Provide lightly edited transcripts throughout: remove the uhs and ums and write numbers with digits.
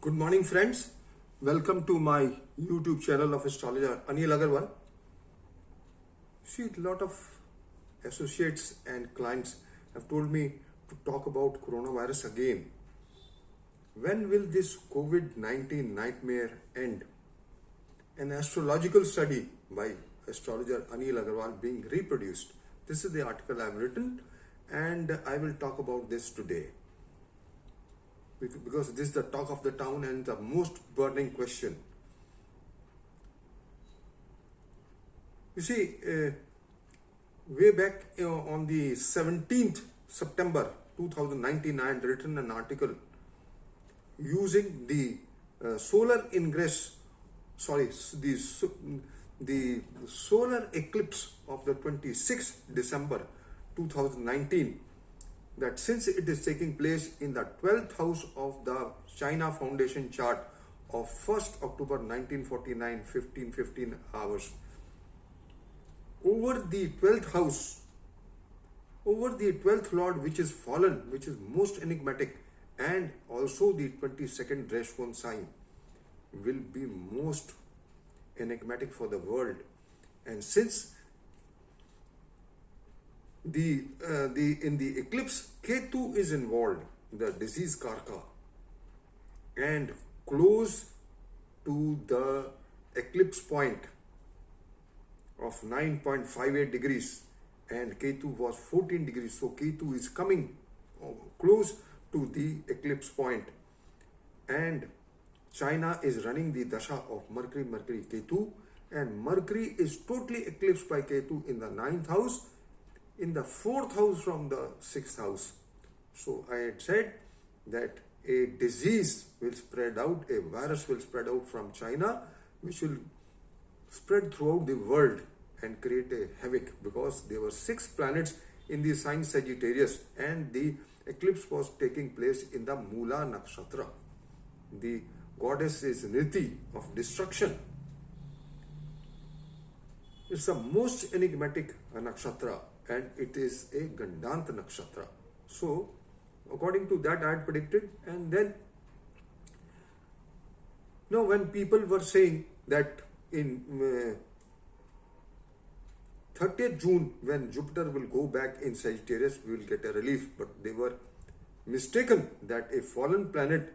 Good morning, friends. Welcome to my YouTube channel of astrologer Anil Agarwal. See, a lot of associates and clients have told me to talk about coronavirus again. When will this COVID 19 nightmare end? An astrological study by astrologer Anil Agarwal being reproduced. This is the article I have written, and I will talk about this today, because this is the talk of the town and the most burning question. You see, way back on the 17th September 2019, I had written an article using the solar ingress, the solar eclipse of the 26th December 2019, that since it is taking place in the 12th house of the China Foundation chart of 1st October 1949, 15:15 hours, over the 12th house, over the 12th lord, which is fallen, which is most enigmatic, and also the 22nd Reshwan sign will be most enigmatic for the world. And since in the eclipse, Ketu is involved, the disease karka, and close to the eclipse point of 9.58 degrees, and Ketu was 14 degrees. So Ketu is coming close to the eclipse point, and China is running the dasha of Mercury, Ketu, and Mercury is totally eclipsed by Ketu in the 9th house, in the 4th house from the 6th house. So I had said that a disease will spread out, a virus will spread out from China, which will spread throughout the world and create a havoc, because there were 6 planets in the sign Sagittarius, and the eclipse was taking place in the Mula Nakshatra. The goddess is Nriti of destruction. It's the most enigmatic nakshatra, and it is a Gandant nakshatra. So according to that, I had predicted. And then when people were saying that in 30th June, when Jupiter will go back in Sagittarius, we will get a relief, but they were mistaken that a fallen planet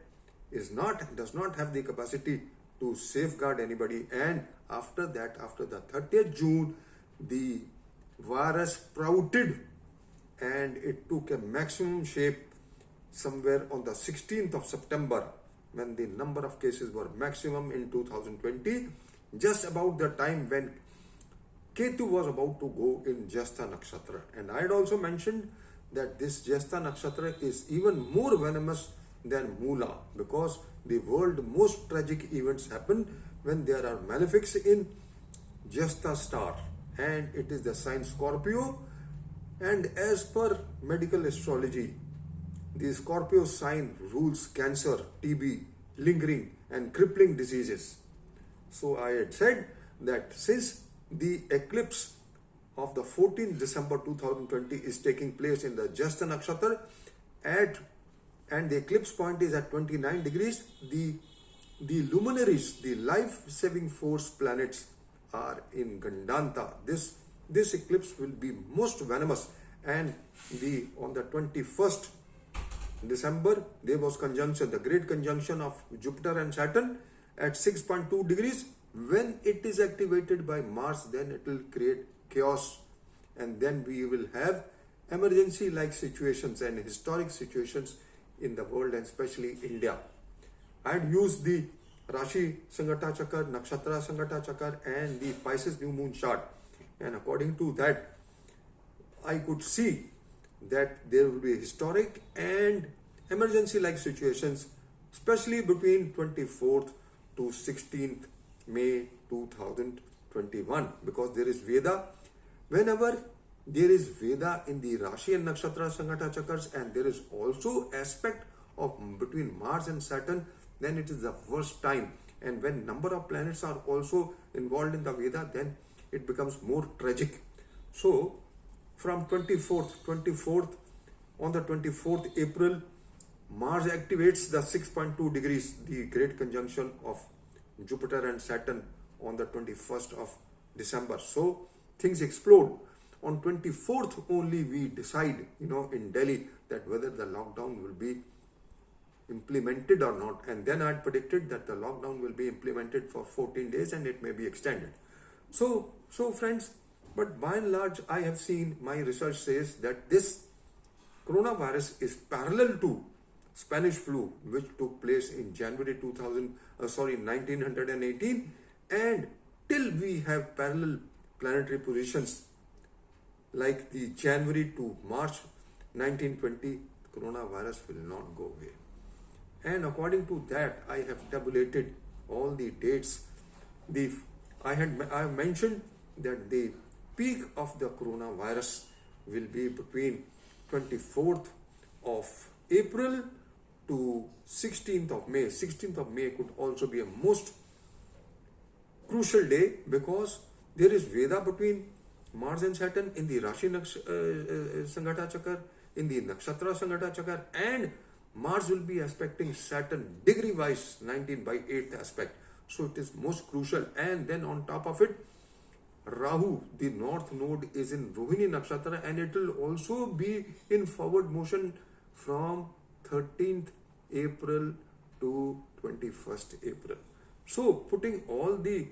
does not have the capacity to safeguard anybody. And after that, after the 30th June, the virus sprouted and it took a maximum shape somewhere on the 16th of September, when the number of cases were maximum in 2020, just about the time when Ketu was about to go in Jyestha Nakshatra. And I had also mentioned that this Jyestha Nakshatra is even more venomous than Mula, because the world's most tragic events happen when there are malefics in Jyestha star, and it is the sign Scorpio. And as per medical astrology, the Scorpio sign rules cancer, TB, lingering and crippling diseases. So I had said that since the eclipse of the 14th December 2020 is taking place in the Jyestha Nakshatra, and the eclipse point is at 29 degrees, the luminaries, the life-saving force planets are in Gandanta. This eclipse will be most venomous, and on the 21st December, there was conjunction, the great conjunction of Jupiter and Saturn at 6.2 degrees. When it is activated by Mars, then it will create chaos, and then we will have emergency-like situations and historic situations in the world, and especially India. I had used the Rashi Sangata Chakar, Nakshatra Sangata Chakar, and the Pisces New Moon chart, and according to that, I could see that there will be historic and emergency-like situations, especially between 24th to 16th May 2021, because there is Veda. Whenever there is Veda in the Rashi and Nakshatra Sangata Chakras, and there is also aspect of between Mars and Saturn, then it is the worst time. And when number of planets are also involved in the Veda, then it becomes more tragic. So from on the 24th April, Mars activates the 6.2 degrees, the great conjunction of Jupiter and Saturn on the 21st of December. So things explode. On 24th only we decide, in Delhi, that whether the lockdown will be implemented or not. And then I had predicted that the lockdown will be implemented for 14 days and it may be extended. So friends, but by and large, I have seen, my research says that this coronavirus is parallel to Spanish flu, which took place in January 1918, and till we have parallel planetary positions like the January to March 1920, coronavirus will not go away. And according to that, I have tabulated all the dates. I have mentioned that the peak of the coronavirus will be between 24th of April to 16th of May. 16th of May could also be a most crucial day because there is Veda between Mars and Saturn in the Rashi Sanghata Chakra, in the Nakshatra Sanghata Chakra, and Mars will be aspecting Saturn degree wise 19 by 8th aspect. So it is most crucial. And then on top of it, Rahu, the north node, is in Rohini Nakshatra, and it will also be in forward motion from 13th April to 21st April. So putting all the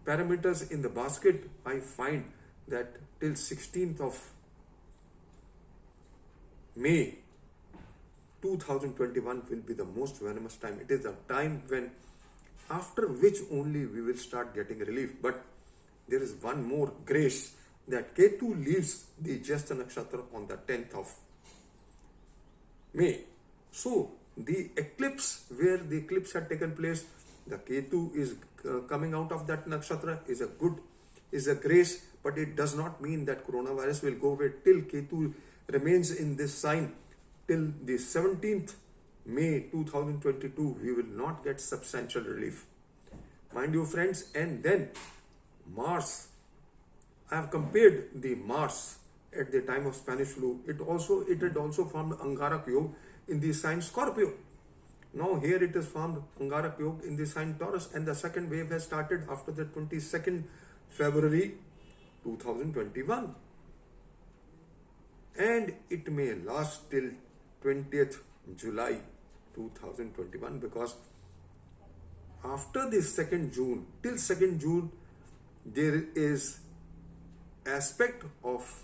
parameters in the basket, I find that till 16th of May 2021 will be the most venomous time. It is a time when, after which only we will start getting relief. But there is one more grace, that Ketu leaves the Jyeshtha Nakshatra on the 10th of May. So the eclipse, where the eclipse had taken place, the Ketu is coming out of that nakshatra, is a grace, but it does not mean that coronavirus will go away. Till Ketu remains in this sign till the 17th May 2022, we will not get substantial relief. Mind you, friends, and then Mars. I have compared the Mars at the time of Spanish flu. It had also formed Angarak Yoga in the sign Scorpio. Now here it is formed Angarak Yoga in the sign Taurus, and the second wave has started after the 22nd February 2021. And it may last till 20th July 2021, because after the 2nd June, till 2nd June, there is aspect of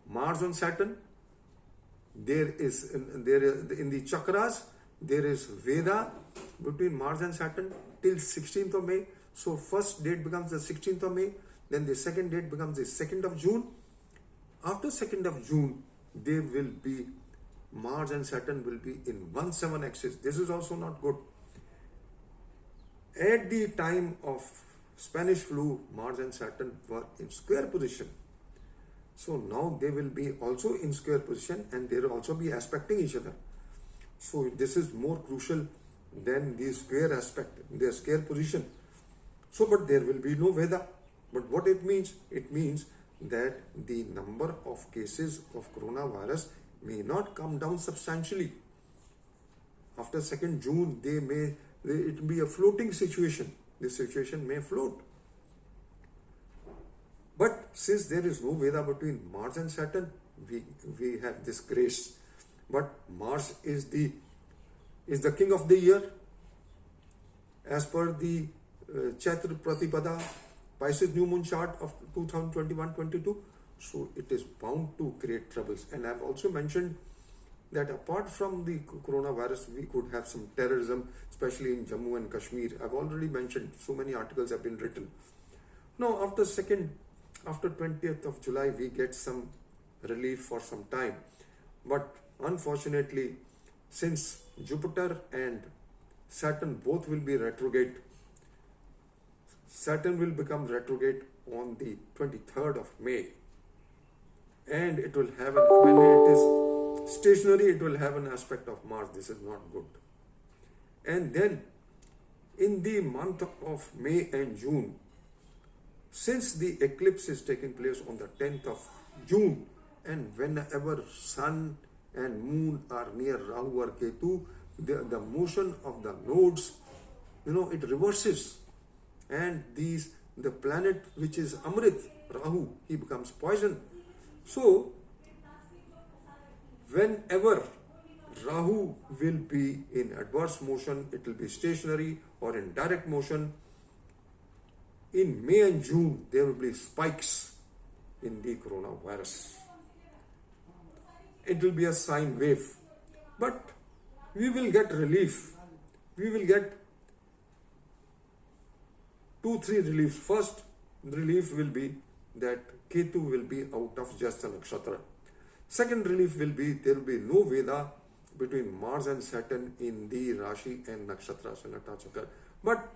Mars on Saturn. There is in the chakras, there is Veda between Mars and Saturn till 16th of May. So first date becomes the 16th of May, then the second date becomes the 2nd of June. After 2nd of June, there will be Mars and Saturn will be in 1/7 axis. This is also not good. At the time of Spanish flu, Mars and Saturn were in square position. So now they will be also in square position, and they will also be aspecting each other. So this is more crucial than the square aspect, their square position. So, but there will be no Veda. But what it means? It means that the number of cases of coronavirus may not come down substantially. After 2nd June, it will be a floating situation. This situation may float. But since there is no Veda between Mars and Saturn, we have this grace. But Mars is the king of the year. As per the Chaitra Pratipada Pisces new moon chart of 2021-22, so it is bound to create troubles. And I have also mentioned that apart from the coronavirus, we could have some terrorism, especially in Jammu and Kashmir. I've already mentioned, so many articles have been written. Now, after 20th of July, we get some relief for some time. But unfortunately, since Jupiter and Saturn both will be retrograde, Saturn will become retrograde on the 23rd of May. And it will have when it is stationary, it will have an aspect of Mars. This is not good. And then in the month of May and June, since the eclipse is taking place on the 10th of June, and whenever Sun and Moon are near Rahu or Ketu, the motion of the nodes, it reverses, and the planet which is Amrit, Rahu, he becomes poison. So whenever Rahu will be in adverse motion, it will be stationary or in direct motion. In May and June, there will be spikes in the coronavirus. It will be a sine wave, but we will get relief. We will get 2-3 reliefs. First relief will be that Ketu will be out of Jyeshtha Nakshatra. Second relief will be there will be no Veda between Mars and Saturn in the Rashi and Nakshatra Sanata Chakra. But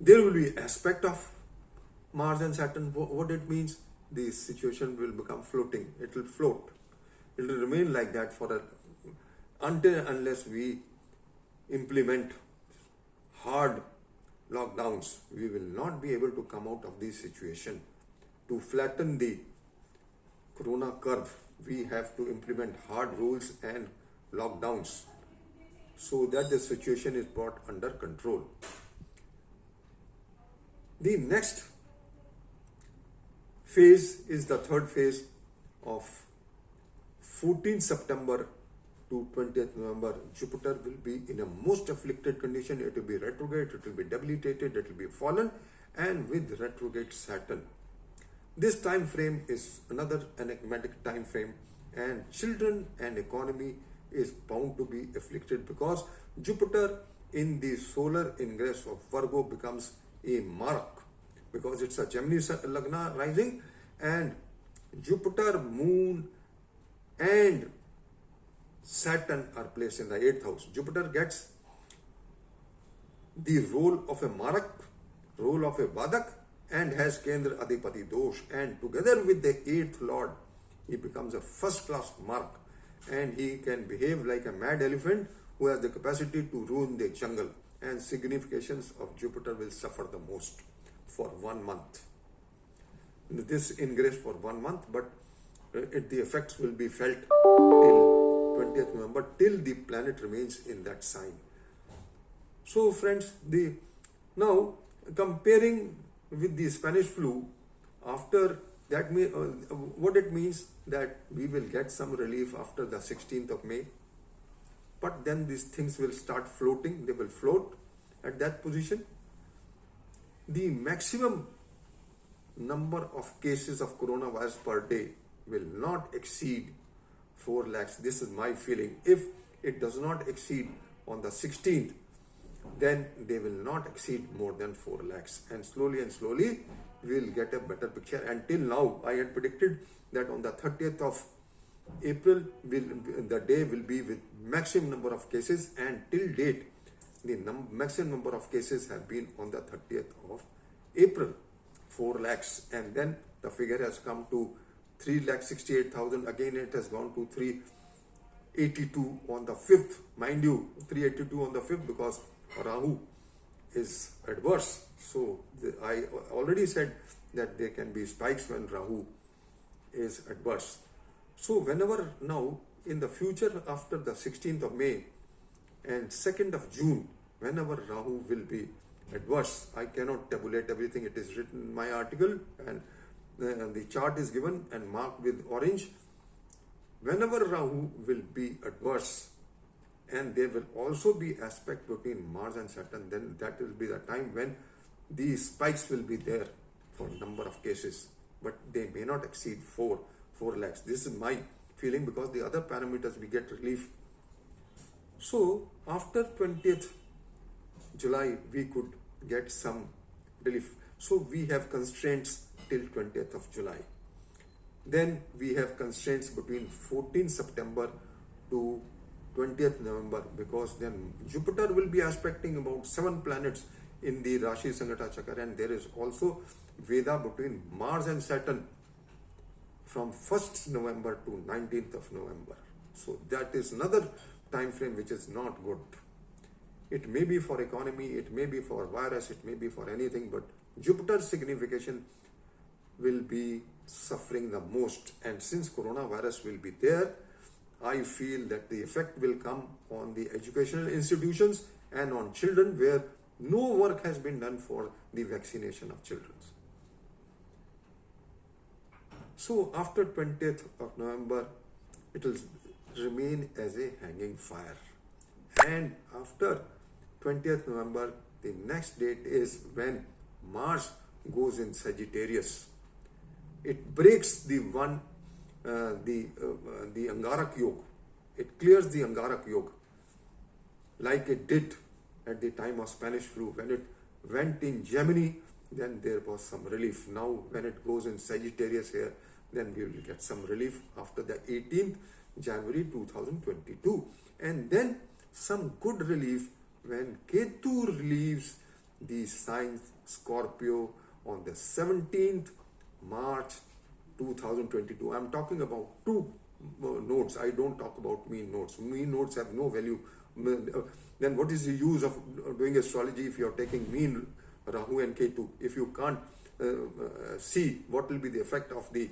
there will be aspect of Mars and Saturn. What it means? The situation will become floating. It will float. It will remain like that until unless we implement hard lockdowns. We will not be able to come out of this situation. To flatten the corona curve, we have to implement hard rules and lockdowns so that the situation is brought under control. The next phase is the third phase of 14th September to 20th November. Jupiter will be in a most afflicted condition. It will be retrograde, it will be debilitated, it will be fallen, and with retrograde Saturn. This time frame is another enigmatic time frame, and children and economy is bound to be afflicted because Jupiter in the solar ingress of Virgo becomes a Marak because it's a Gemini Lagna rising, and Jupiter, Moon and Saturn are placed in the 8th house. Jupiter gets the role of a Marak, role of a Vadak, and has Kendra Adipati Dosh, and together with the 8th Lord, he becomes a first class Marak, and he can behave like a mad elephant who has the capacity to ruin the jungle, and significations of Jupiter will suffer the most for 1 month. This ingress for 1 month, but the effects will be felt till 20th November, till the planet remains in that sign. So friends, now comparing with the Spanish flu, after that, what it means that we will get some relief after the 16th of May, but then these things will start floating. They will float at that position. The maximum number of cases of coronavirus per day will not exceed 4 lakhs. This is my feeling. If it does not exceed on the 16th, then they will not exceed more than 4 lakhs. And slowly we will get a better picture. Until now, I had predicted that on the 30th of April, the day will be with maximum number of cases, and till date, the maximum number of cases have been on the 30th of April, 4 lakhs. And then the figure has come to 3,68,000. Again, it has gone to 382 on the 5th. Mind you, 382 on the 5th because Rahu is adverse. So I already said that there can be spikes when Rahu is adverse. So whenever now in the future after the 16th of May and 2nd of June, whenever Rahu will be adverse, I cannot tabulate everything. It is written in my article, and the chart is given and marked with orange. Whenever Rahu will be adverse, and there will also be aspect between Mars and Saturn, then that will be the time when the spikes will be there for number of cases, but they may not exceed 4 lakhs. This is my feeling because the other parameters we get relief. So after 20th July, we could get some relief. So we have constraints till 20th of July. Then we have constraints between 14th September to 20th November, because then Jupiter will be aspecting about 7 planets in the Rashi Sangata Chakra, and there is also Veda between Mars and Saturn from 1st November to 19th of November. So that is another time frame which is not good. It may be for economy, it may be for virus, it may be for anything, but Jupiter's signification will be suffering the most. And since coronavirus will be there, I feel that the effect will come on the educational institutions and on children where no work has been done for the vaccination of children. So after 20th of November, it will remain as a hanging fire. And after 20th November, the next date is when Mars goes in Sagittarius. It breaks the Angarak Yoga. It clears the Angarak Yoga, like it did at the time of Spanish flu. When it went in Gemini, then there was some relief. Now when it goes in Sagittarius here, then we will get some relief after the 18th January 2022. And then some good relief when Ketu leaves the sign Scorpio on the 17th March 2022. I'm talking about two nodes. I don't talk about mean nodes. Mean nodes have no value. Then what is the use of doing astrology if you're taking mean Rahu and Ketu? If you can't see what will be the effect of the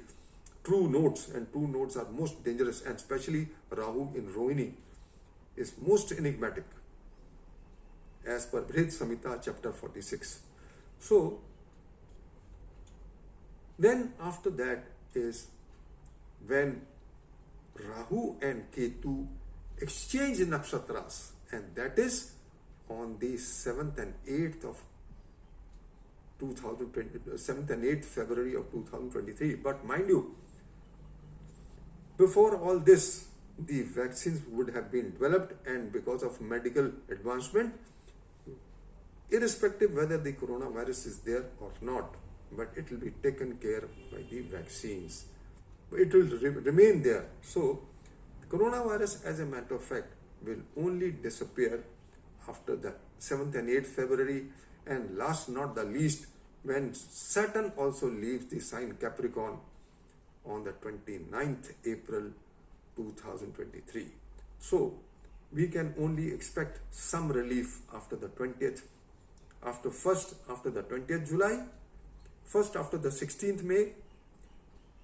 true nodes, and true nodes are most dangerous, and especially Rahu in Rohini is most enigmatic as per Brihat Samhita chapter 46. So then after that is when Rahu and Ketu exchange nakshatras, and that is on the 7th and 8th of 2020, 7th and 8th February of 2023. But mind you, before all this, the vaccines would have been developed, and because of medical advancement, irrespective whether the coronavirus is there or not, but it will be taken care by the vaccines. It will remain there. So, coronavirus, as a matter of fact, will only disappear after the 7th and 8th February, and last not the least, when Saturn also leaves the sign Capricorn on the 29th April 2023. So we can only expect some relief after the 20th, after the 20th July, first after the 16th May,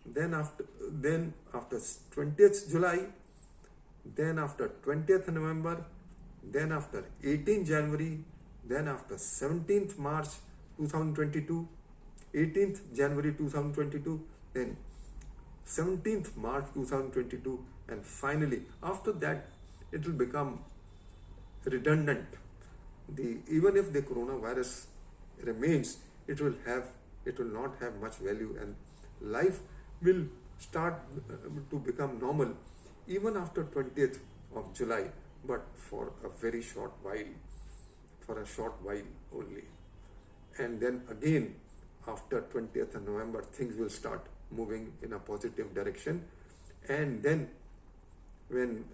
then after 20th July, then after 20th November, then after 18th January, then after 17th March 2022, 18th January 2022, then 17th March 2022, and finally after that it will become redundant. Even if the coronavirus remains, it will not have much value, and life will start to become normal even after 20th of July, but for a very short while, only. And then again after 20th of November, things will start moving in a positive direction. And then when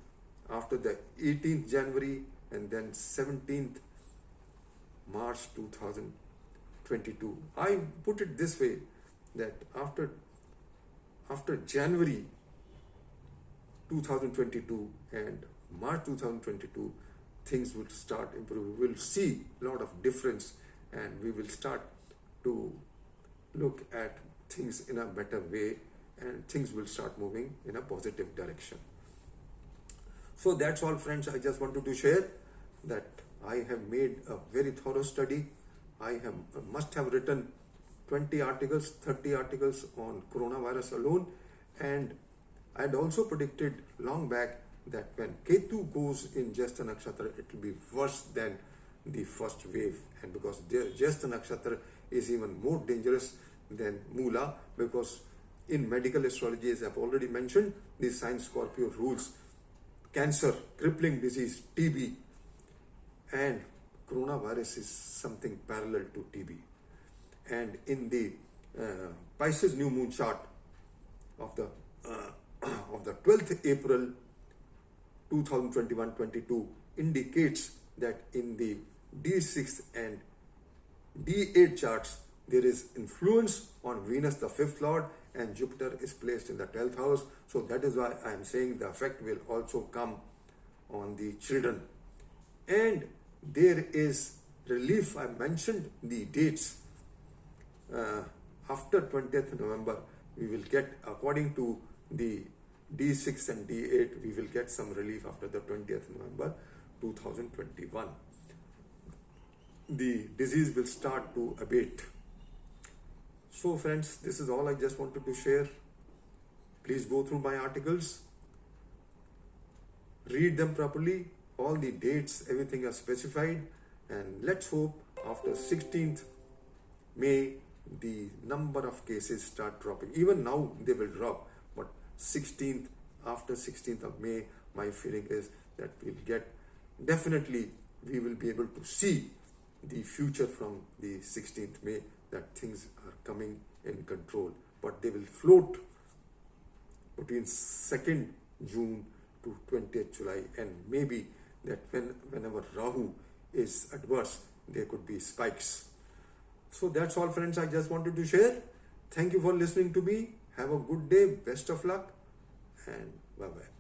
after the 18th January and then 17th March 2022, I put it this way, that after January 2022 and March 2022, things will start improving. We will see a lot of difference, and we will start to look at things in a better way, and things will start moving in a positive direction. So that's all, friends. I just wanted to share that I have made a very thorough study. I must have written 20 articles, 30 articles on coronavirus alone, and I had also predicted long back that when Ketu goes in Jyeshtha Nakshatra, it will be worse than the first wave, and because Jyeshtha Nakshatra is even more dangerous than Mula, because in medical astrology, as I've already mentioned, the sign Scorpio rules cancer, crippling disease, TB, and coronavirus is something parallel to TB. And in the Pisces new moon chart of the 12th April 2021-22 indicates that in the D6 and D8 charts, there is influence on Venus, the fifth lord, and Jupiter is placed in the 12th house. So that is why I am saying the effect will also come on the children. And there is relief. I mentioned the dates. After 20th November, we will get, according to the D6 and D8, we will get some relief after the 20th November 2021. The disease will start to abate. So friends, this is all I just wanted to share. Please go through my articles, read them properly, all the dates, everything are specified, and let's hope after 16th May the number of cases start dropping. Even now they will drop, but after 16th of May, my feeling is that we'll get, definitely we will be able to see the future from the 16th May, that things are coming in control, but they will float between 2nd June to 20th July, and maybe that whenever Rahu is adverse, there could be spikes. So that's all friends, I just wanted to share. Thank you for listening to me. Have a good day, best of luck, and bye-bye.